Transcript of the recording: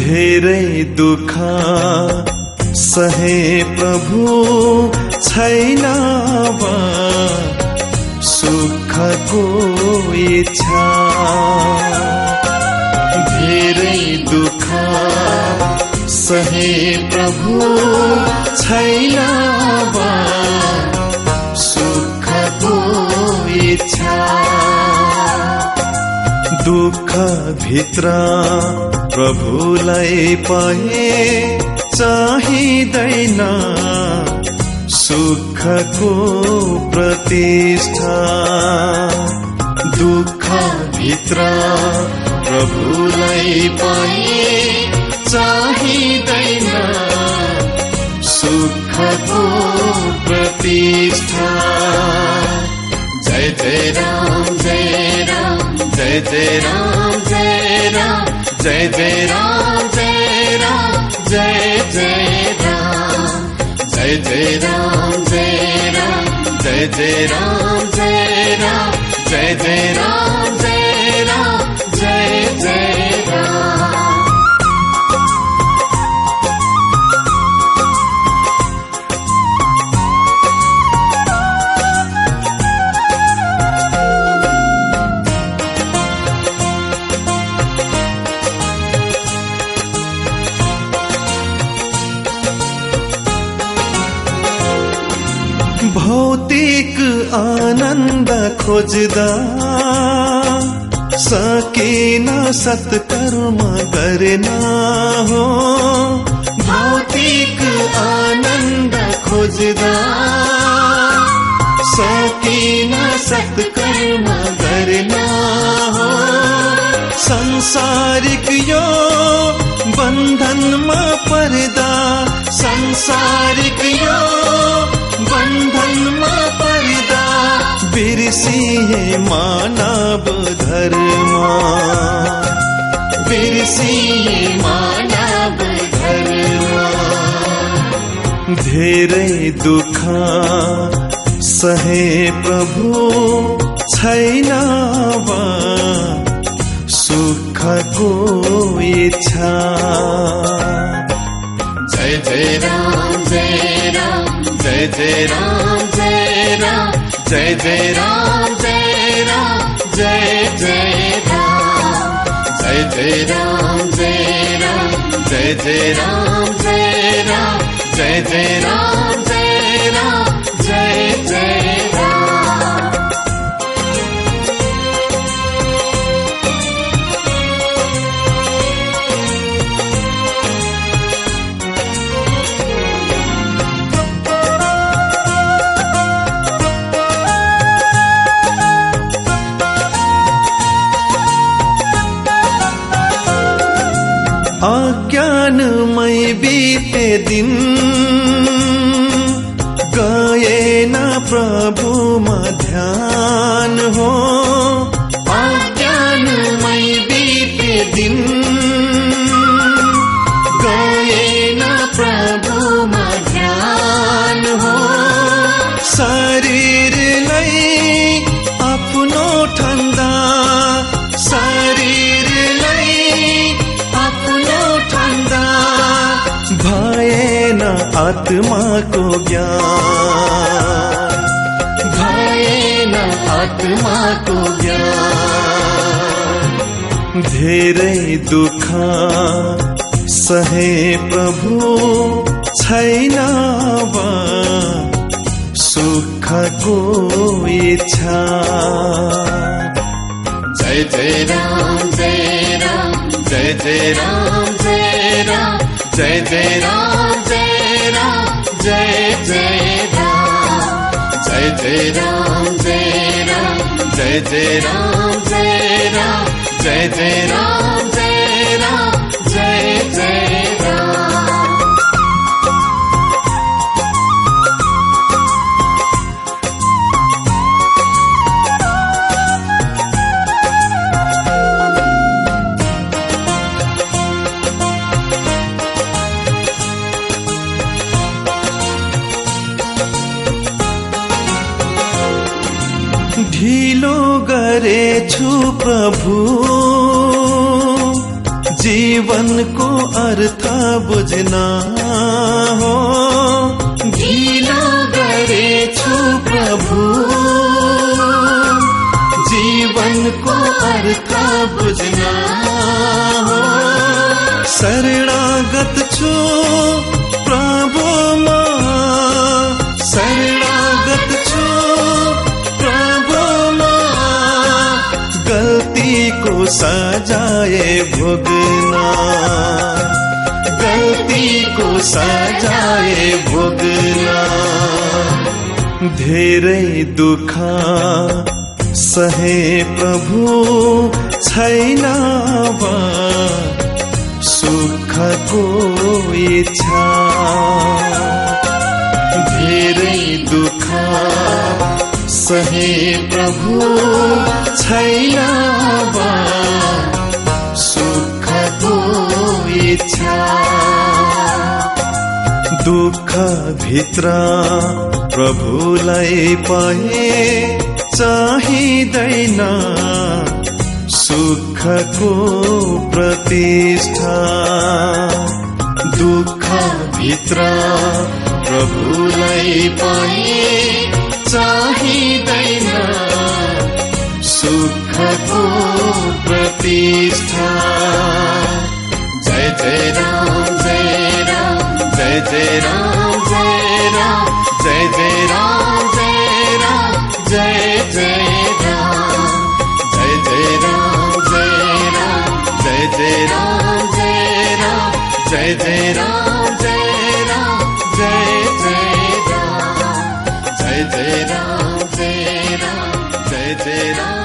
धेरै दुःख सहे प्रभु छैन अब सुखको इच्छा। धेरै दुःख सहे प्रभु छैन अब सुखको इच्छा। दुःख भित्र प्रभुलाई पाए चाहिँदैन सुखको प्रतिष्ठा। दुःख भित्र प्रभुलाई पाए चाहिँदैन सुखको प्रतिष्ठा। जय जय राम जय राम जय जय राम जय राम जय जय राम जय राम जय जय राम जय जय राम जय राम जय जय राम जय राम जय जय राम जय राम जय जय राम। भौतिक आनन्द खोज्दा सकेन सत्कर्म गर्न हो। भौतिक आनन्द खोज्दा सकेन सत्कर्म गर्न हो। संसारिक यो बन्धनमा पर्दा संसारिक यो बन्धनमा पर्दा बिर्सिए मानव धर्म बिर्सिए मानव धर्म। धेरै दुःख सहे प्रभु छैन अब सुखको इच्छा। जय जय राम जय राम जय जय राम जय राम जय जय राम जय राम जय जय राम जय जय राम जय राम जय जय राम जय राम जय जय राम जय राम जय जय राम। अज्ञानमय बीते दिन गए न प्रभुमा ध्यान हो। अज्ञानमय बीते दिन गए न प्रभुमा ध्यान हो। शरीरलाई आफ्नो ठन्दा शरीरलाई आफ्नो ठन्दा भएन आत्माको ज्ञान भएन आत्माको ज्ञान। धेरै दुःख सहे प्रभु छैन अब सुखको इच्छा। जय जय राम जय राम जय जय राम जय राम जय जय राम जय राम जय जय राम जय जय राम जय राम जय जय राम जय राम जय जय राम जय राम जय जय राम। ढिलो गरेछु प्रभु जीवनको अर्थ बुझ्न हो ढिलो गरेछु प्रभु जीवनको अर्थ बुझ्न हो शरणागत छु प्रभुमा शरणागत छु प्रभुमा गल्तीको सजाय भोग्न गल्तीको सजाय भोग्न धेरै दुःख सहे प्रभु छैन सुखको इच्छा धेरै दुःख सहे प्रभु छैन सुखको इच्छा दुःख भित्र प्रभुलाई पाए चाहिँदैन सुखको प्रतिष्ठा दुःख भित्र प्रभुलाई पाए चाहिँदैन सुखको प्रतिष्ठा जय जय राम जय राम जय जय राम जय राम जय जय राम जय राम जय जय राम जय जय राम जय राम जय जय राम जय राम जय जय राम जय राम जय जय राम जय जय राम जय राम जय जय राम